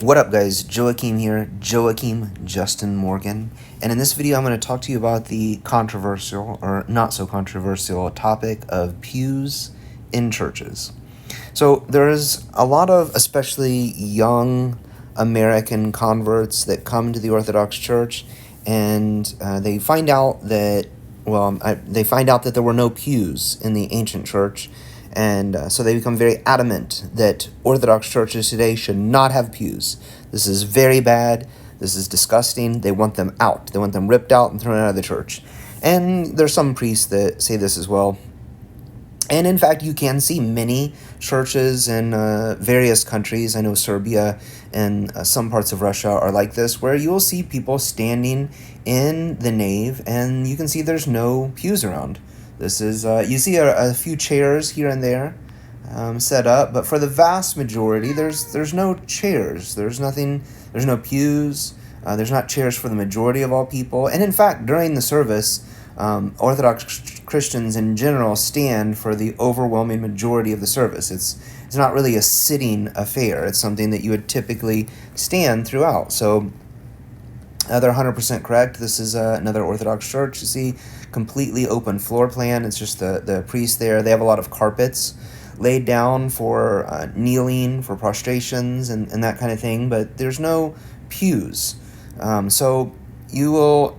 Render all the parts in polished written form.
What up, guys? Joachim here, Joachim Justin Morgan, and in this video I'm going to talk to you about the controversial, or not so controversial, topic of pews in churches. So there's a lot of especially young American converts that come to the Orthodox Church, and they find out that, they find out that there were no pews in the ancient church. And so they become very adamant that Orthodox churches today should not have pews. This is very bad. This is disgusting. They want them out. They want them ripped out and thrown out of the church. And there's some priests that say this as well. And in fact, you can see many churches in various countries. I know Serbia and some parts of Russia are like this, where you will see people standing in the nave and you can see there's no pews around. This is, you see a few chairs here and there set up, but for the vast majority, there's no chairs. There's nothing, there's no pews. There's not chairs for the majority of all people. And in fact, during the service, Orthodox Christians in general stand for the overwhelming majority of the service. It's not really a sitting affair. It's something that you would typically stand throughout. So they're 100% correct. This is another Orthodox church. You see, completely open floor plan. It's just the priest there. They have a lot of carpets laid down for kneeling, for prostrations, and that kind of thing. But there's no pews. So you will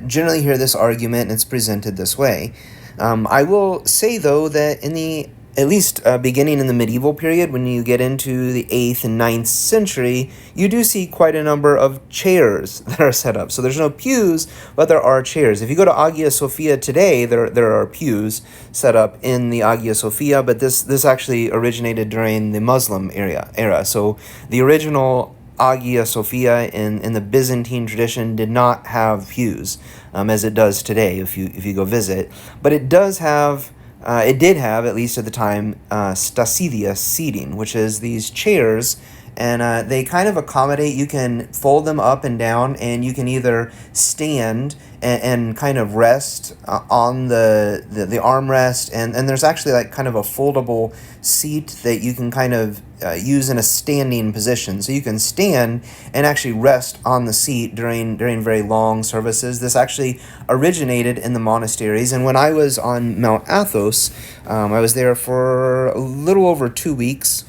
generally hear this argument, and it's presented this way. I will say, though, that in the at least beginning in the medieval period, when you get into the 8th and 9th century, you do see quite a number of chairs that are set up. So there's no pews, but there are chairs. If you go to Hagia Sophia today, there are pews set up in the Hagia Sophia, but this actually originated during the Muslim era. So the original Hagia Sophia in the Byzantine tradition did not have pews, as it does today if you go visit. But it does have... it did have, at least at the time, stasidia seating, which is these chairs, and they kind of accommodate. You can fold them up and down, and you can either stand and kind of rest on the armrest, and there's actually like kind of a foldable seat that you can kind of use in a standing position. So you can stand and actually rest on the seat during very long services. This actually originated in the monasteries, and when I was on Mount Athos, I was there for a little over 2 weeks.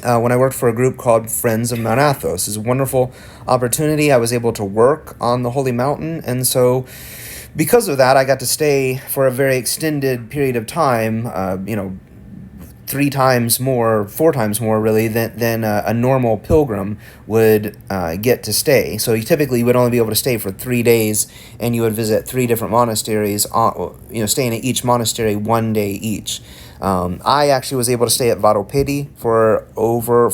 When I worked for a group called Friends of Mount Athos. It was a wonderful opportunity. I was able to work on the Holy Mountain, and so because of that, I got to stay for a very extended period of time, 4 times more really than a normal pilgrim would get to stay. So you typically would only be able to stay for 3 days, and you would visit 3 different monasteries, staying at each monastery 1 day each. I actually was able to stay at Varopedi for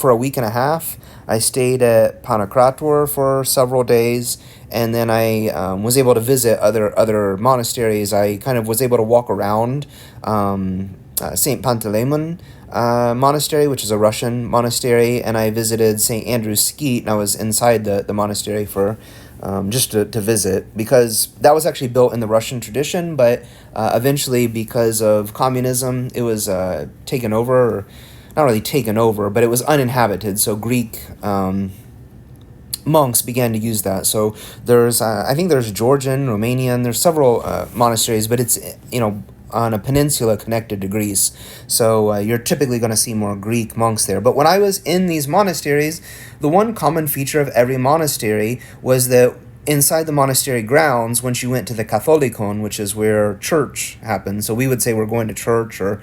a week and a half. I stayed at Panakrator for several days, and then I was able to visit other monasteries. I kind of was able to walk around St. Panteleimon monastery, which is a Russian monastery, and I visited St. Andrew's Skeet, and I was inside the monastery for just to visit, because that was actually built in the Russian tradition, but eventually, because of communism, it was taken over, or not really taken over, but it was uninhabited, so Greek monks began to use that. So there's, I think there's Georgian, Romanian, there's several monasteries, but it's, on a peninsula connected to Greece. So you're typically going to see more Greek monks there. But when I was in these monasteries, the one common feature of every monastery was that inside the monastery grounds, once you went to the Catholicon, which is where church happens, so we would say we're going to church, or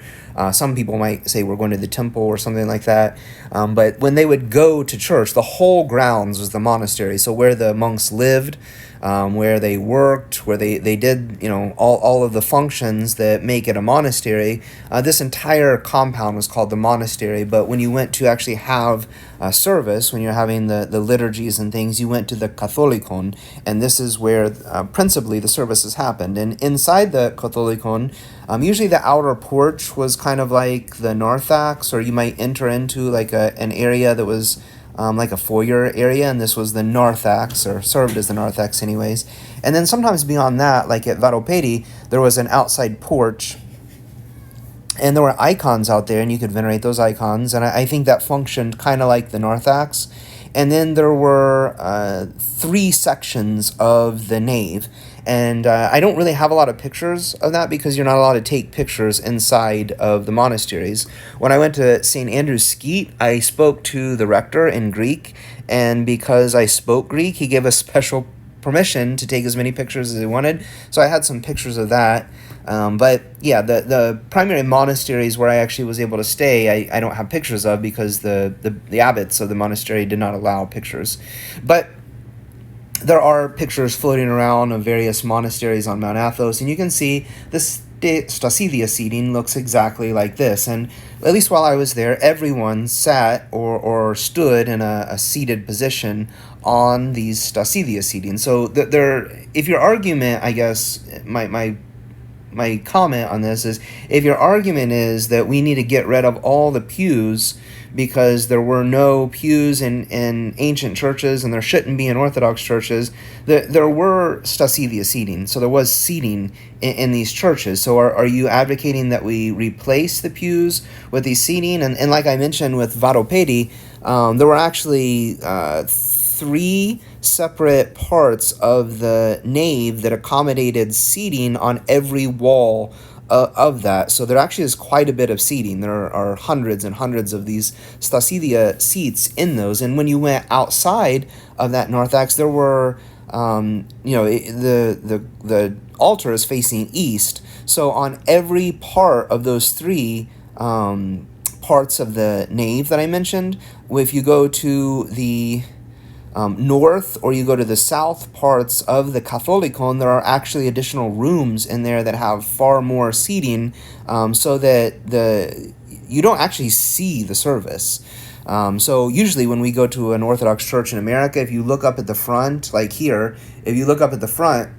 some people might say we're going to the temple or something like that. But when they would go to church, the whole grounds was the monastery. So where the monks lived, where they worked, where they did, all of the functions that make it a monastery. This entire compound was called the monastery, but when you went to actually have a service, when you're having the liturgies and things, you went to the Catholicon, and this is where principally the services happened. And inside the Catholicon, usually the outer porch was kind of like the narthex, or you might enter into like an area that was like a foyer area, and this was the narthex, or served as the narthex anyways. And then sometimes beyond that, like at Varopedi, there was an outside porch And there were icons out there, and you could venerate those icons. And I think that functioned kind of like the narthex. And then there were 3 sections of the nave. And I don't really have a lot of pictures of that because you're not allowed to take pictures inside of the monasteries. When I went to St. Andrew's Skeet, I spoke to the rector in Greek. And because I spoke Greek, he gave us special permission to take as many pictures as he wanted. So I had some pictures of that. But yeah, the primary monasteries where I actually was able to stay, I don't have pictures of because the abbots of the monastery did not allow pictures. But there are pictures floating around of various monasteries on Mount Athos, and you can see the Stasidia seating looks exactly like this. And at least while I was there, everyone sat or stood in a seated position on these Stasidia seating. So if your argument, I guess, my comment on this is, if your argument is that we need to get rid of all the pews because there were no pews in ancient churches and there shouldn't be in Orthodox churches, there were Stasidia seating. So there was seating in these churches. So are you advocating that we replace the pews with these seating? And like I mentioned with Vadopedi, there were actually 3 separate parts of the nave that accommodated seating on every wall of that. So there actually is quite a bit of seating. There are hundreds and hundreds of these Stasidia seats in those. And when you went outside of that narthex, there were, the altar is facing east. So on every part of those 3 parts of the nave that I mentioned, if you go to the north or you go to the south parts of the Catholicon, there are actually additional rooms in there that have far more seating, so that you don't actually see the service. So usually when we go to an Orthodox church in America, if you look up at the front, like here, if you look up at the front,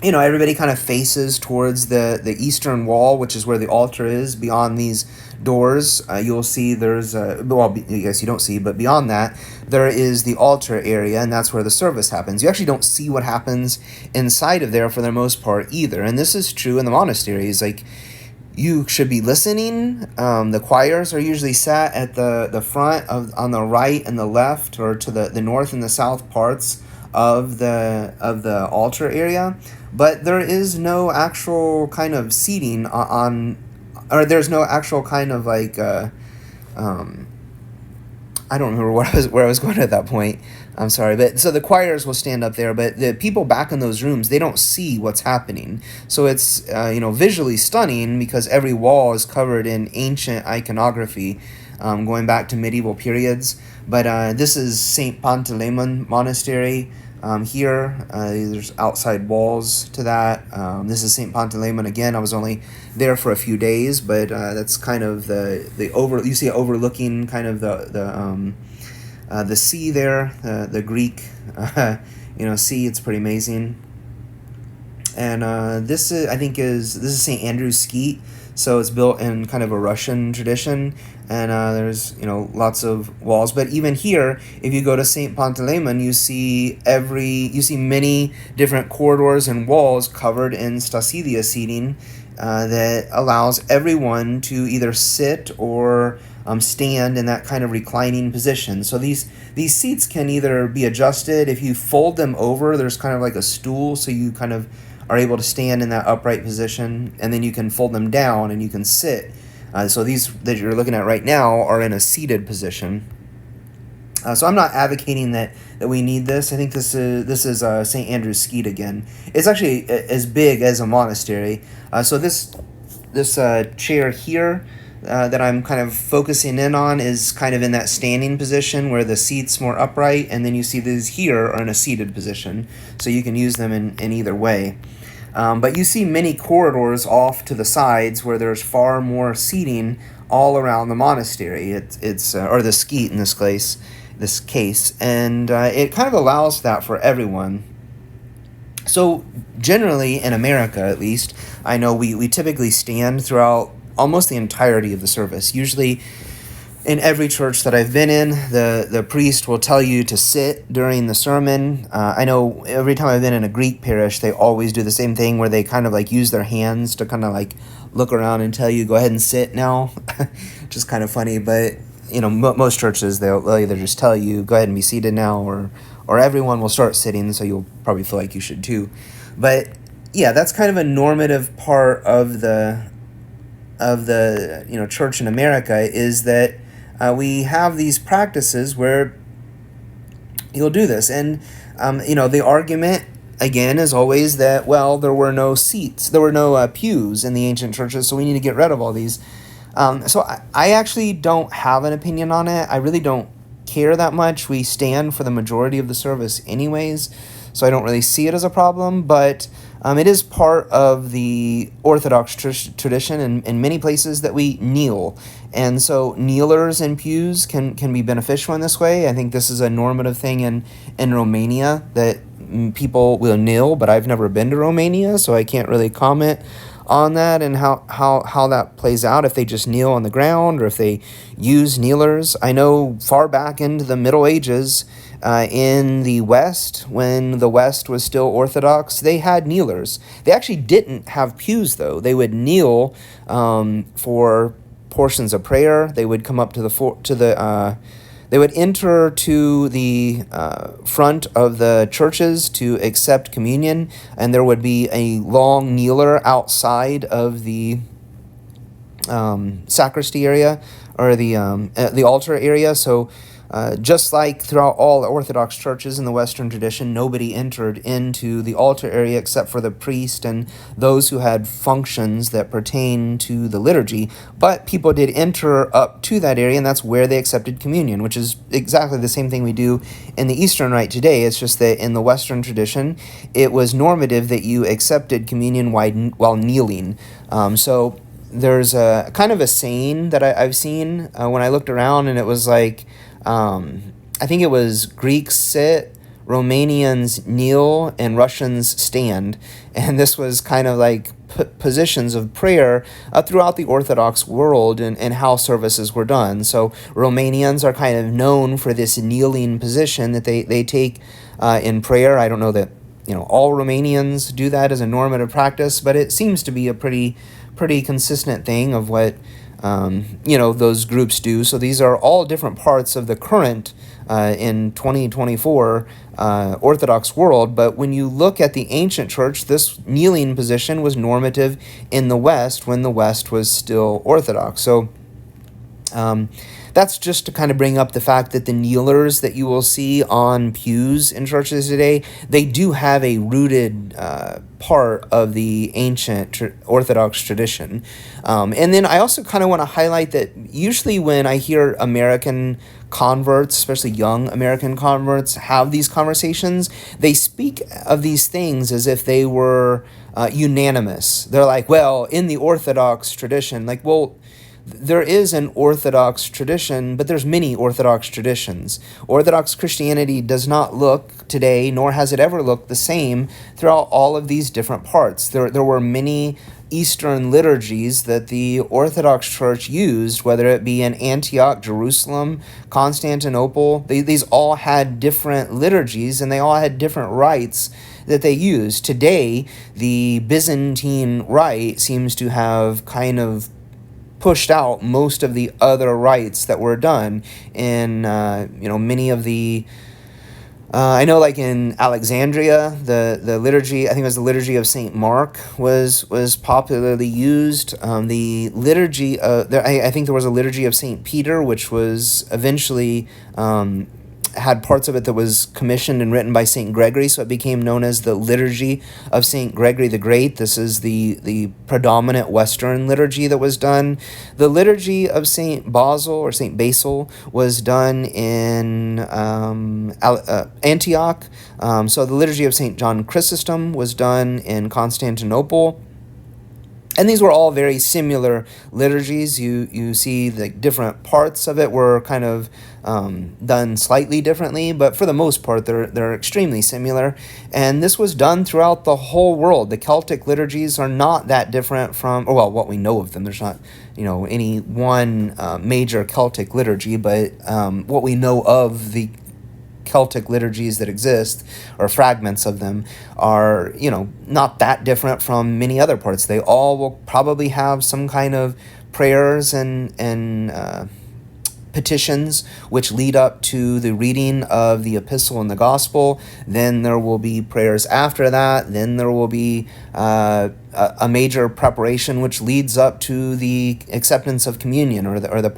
everybody kind of faces towards the eastern wall, which is where the altar is. Beyond these doors, you'll see there's I guess you don't see, but beyond that, there is the altar area, and that's where the service happens. You actually don't see what happens inside of there for the most part either. And this is true in the monasteries. Like, you should be listening. The choirs are usually sat at the front on the right and the left, or to the north and the south parts of the altar area. But there is no actual kind of seating or there's no actual kind of like, I don't remember where I was going at that point. I'm sorry. But so the choirs will stand up there, but the people back in those rooms, they don't see what's happening. So it's, visually stunning because every wall is covered in ancient iconography, going back to medieval periods. But this is St. Panteleimon Monastery. Here, there's outside walls to that. This is St. Panteleimon again. I was only there for a few days, but that's kind of you see it overlooking kind of the sea there, the Greek sea. It's pretty amazing. And this is St. Andrew's Skeet. So it's built in kind of a Russian tradition, and there's lots of walls. But even here, if you go to St. Panteleimon, you see many different corridors and walls covered in Stasidia seating that allows everyone to either sit or stand in that kind of reclining position. So these seats can either be adjusted. If you fold them over, there's kind of like a stool, so you kind of are able to stand in that upright position, and then you can fold them down and you can sit. So these that you're looking at right now are in a seated position. So I'm not advocating that we need this. I think this is St. Andrew's Skeet again. It's actually as big as a monastery. So this chair here that I'm kind of focusing in on is kind of in that standing position where the seat's more upright, and then you see these here are in a seated position. So you can use them in either way. But you see many corridors off to the sides where there's far more seating all around the monastery. It's or the skeet in this case, and it kind of allows that for everyone. So generally in America, at least, I know we typically stand throughout almost the entirety of the service. Usually, in every church that I've been in, the priest will tell you to sit during the sermon. I know every time I've been in a Greek parish, they always do the same thing where they kind of like use their hands to kind of like look around and tell you, go ahead and sit now, which is kind of funny. But, most churches, they'll either just tell you, go ahead and be seated now, or everyone will start sitting, so you'll probably feel like you should too. But yeah, that's kind of a normative part of the church in America, is that we have these practices where you'll do this. And the argument again is always that, well, there were no seats, there were no pews in the ancient churches, so we need to get rid of all these. So I actually don't have an opinion on it. I really don't care that much. We stand for the majority of the service anyways, so I don't really see it as a problem. But it is part of the Orthodox tradition in many places that we kneel. And so kneelers in pews can be beneficial in this way. I think this is a normative thing in Romania, that people will kneel, but I've never been to Romania, so I can't really comment on that and how that plays out, if they just kneel on the ground or if they use kneelers. I know far back into the Middle Ages, in the West, when the West was still Orthodox, they had kneelers. They actually didn't have pews, though. They would kneel for portions of prayer. They would come up they would enter to the front of the churches to accept communion, and there would be a long kneeler outside of the sacristy area, or the altar area. So just like throughout all Orthodox churches in the Western tradition, nobody entered into the altar area except for the priest and those who had functions that pertain to the liturgy. But people did enter up to that area, and that's where they accepted communion, which is exactly the same thing we do in the Eastern Rite today. It's just that in the Western tradition, it was normative that you accepted communion while kneeling. So there's a kind of a saying that I've seen when I looked around, and it was like, I think it was Greeks sit, Romanians kneel, and Russians stand. And this was kind of like positions of prayer throughout the Orthodox world, and how services were done. So Romanians are kind of known for this kneeling position that they take in prayer. I don't know that all Romanians do that as a normative practice, but it seems to be a pretty consistent thing of what those groups do. So these are all different parts of the current in 2024 Orthodox world. But when you look at the ancient church, this kneeling position was normative in the West when the West was still Orthodox. So that's just to kind of bring up the fact that the kneelers that you will see on pews in churches today, they do have a rooted part of the ancient Orthodox tradition. And then I also kind of want to highlight that usually when I hear American converts, especially young American converts, have these conversations, they speak of these things as if they were unanimous. They're like, well, in the Orthodox tradition, like, well, there is an Orthodox tradition, but there's many Orthodox traditions. Orthodox Christianity does not look today, nor has it ever looked the same throughout all of these different parts. There were many Eastern liturgies that the Orthodox Church used, whether it be in Antioch, Jerusalem, Constantinople. These all had different liturgies, and they all had different rites that they used. Today, the Byzantine rite seems to have kind of pushed out most of the other rites that were done in many of the I know, like in Alexandria, the liturgy, I think it was the liturgy of Saint Mark, was popularly used. The liturgy I think there was a liturgy of Saint Peter, which was eventually had parts of it that was commissioned and written by St. Gregory, so it became known as the Liturgy of St. Gregory the Great. This is the predominant Western liturgy that was done. The Liturgy of St. Basil or St. Basil was done in Antioch. So the Liturgy of St. John Chrysostom was done in Constantinople. And these were all very similar liturgies. You see the different parts of it were kind of done slightly differently, but for the most part, they're extremely similar. And this was done throughout the whole world. The Celtic liturgies are not that different from, or well, what we know of them. There's not, any one major Celtic liturgy, but what we know of the Celtic liturgies that exist, or fragments of them, are, not that different from many other parts. They all will probably have some kind of prayers and petitions which lead up to the reading of the epistle and the gospel. Then there will be prayers after that. Then there will be a major preparation which leads up to the acceptance of communion, or the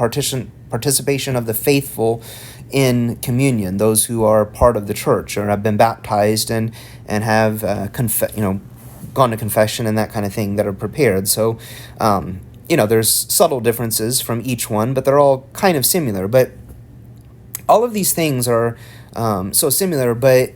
participation of the faithful in communion, those who are part of the church or have been baptized and have gone to confession and that kind of thing, that are prepared. So there's subtle differences from each one, but they're all kind of similar. But all of these things are so similar, but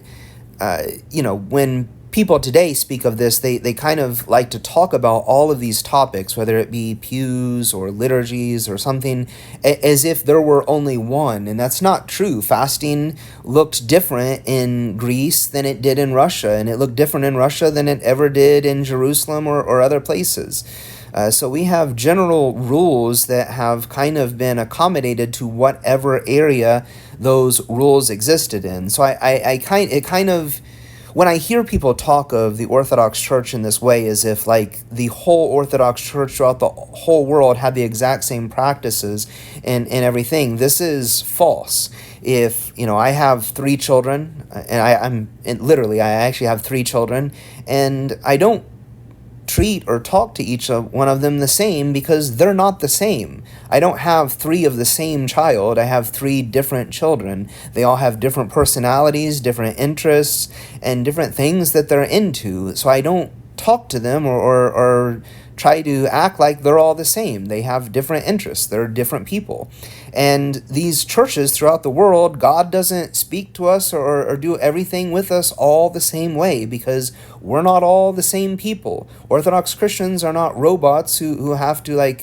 when people today speak of this, they kind of like to talk about all of these topics, whether it be pews or liturgies or something, as if there were only one. And that's not true. Fasting looked different in Greece than it did in Russia, and it looked different in Russia than it ever did in Jerusalem or other places. So we have general rules that have kind of been accommodated to whatever area those rules existed in. So when I hear people talk of the Orthodox Church in this way, as if like the whole Orthodox Church throughout the whole world had the exact same practices and everything, this is false. If, I have 3 children, and I actually have 3 children, and I don't treat or talk to each one of them the same, because they're not the same. I don't have 3 of the same child. I have 3 different children. They all have different personalities, different interests, and different things that they're into. So I don't talk to them or try to act like they're all the same. They have different interests. They're different people. And these churches throughout the world, God doesn't speak to us or do everything with us all the same way, because we're not all the same people. Orthodox Christians are not robots who have to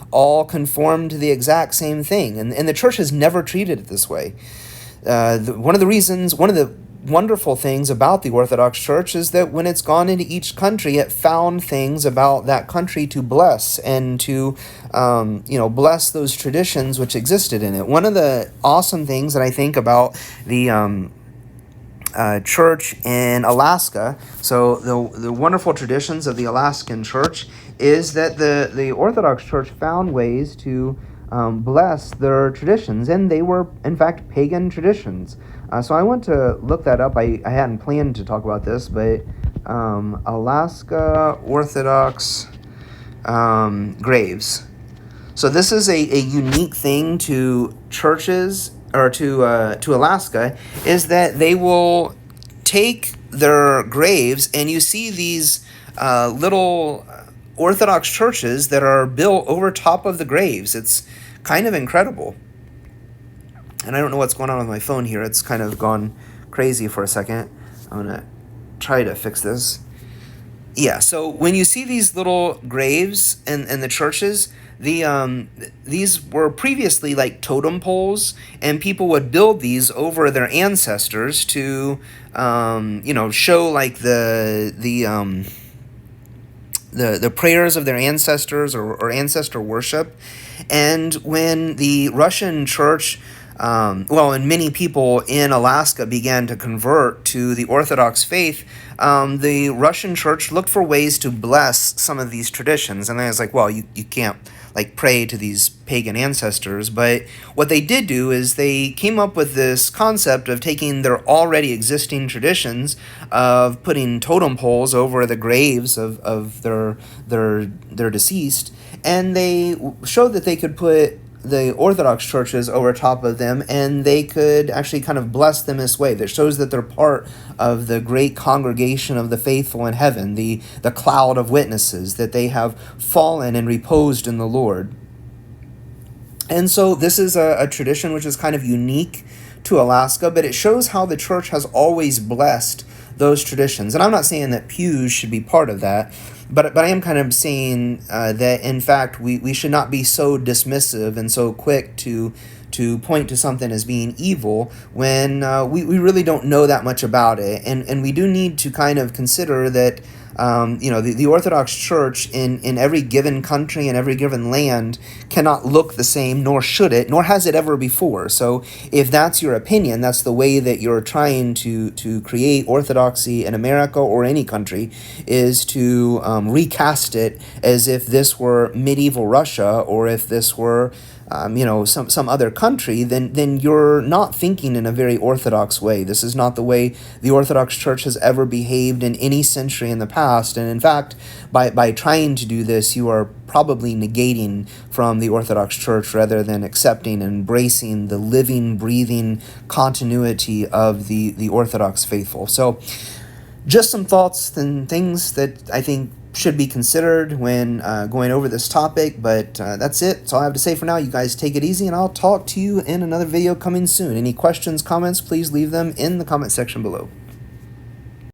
all conform to the exact same thing. And the church has never treated it this way. One of the wonderful things about the Orthodox Church is that when it's gone into each country, it found things about that country to bless and to bless those traditions which existed in it. One of the awesome things that I think about the church in Alaska, so the wonderful traditions of the Alaskan church, is that the Orthodox Church found ways to bless their traditions, and they were in fact pagan traditions. So I want to look that up. I hadn't planned to talk about this, but Alaska Orthodox graves. So this is a unique thing to churches, or to Alaska, is that they will take their graves, and you see these little Orthodox churches that are built over top of the graves. It's kind of incredible. And I don't know what's going on with my phone here. It's kind of gone crazy for a second. I'm going to try to fix this. Yeah, so when you see these little graves in the churches, these were previously like totem poles, and people would build these over their ancestors to, show like the prayers of their ancestors or ancestor worship. And when the Russian church, and many people in Alaska began to convert to the Orthodox faith, the Russian church looked for ways to bless some of these traditions. And I was like, well, you can't pray to these pagan ancestors. But what they did do is they came up with this concept of taking their already existing traditions of putting totem poles over the graves of their deceased, and they showed that they could put the Orthodox churches over top of them, and they could actually kind of bless them this way. That shows that they're part of the great congregation of the faithful in heaven, the cloud of witnesses, that they have fallen and reposed in the Lord. And so this is a tradition which is kind of unique to Alaska, but it shows how the church has always blessed those traditions. And I'm not saying that Pews should be part of that, but I am kind of saying that, in fact, we should not be so dismissive and so quick to to point to something as being evil when we really don't know that much about it. And we do need to kind of consider that the Orthodox Church in every given country and every given land cannot look the same, nor should it, nor has it ever before. So if that's your opinion, that's the way that you're trying to create orthodoxy in America or any country, is to recast it as if this were medieval Russia, or if this were some other country, then you're not thinking in a very orthodox way. This is not the way the Orthodox Church has ever behaved in any century in the past. And in fact, by trying to do this, you are probably negating from the Orthodox Church rather than accepting and embracing the living, breathing continuity of the Orthodox faithful. So just some thoughts and things that I think should be considered when going over this topic, but that's it. That's all I have to say for now. You guys take it easy, and I'll talk to you in another video coming soon. Any questions, comments, please leave them in the comment section below.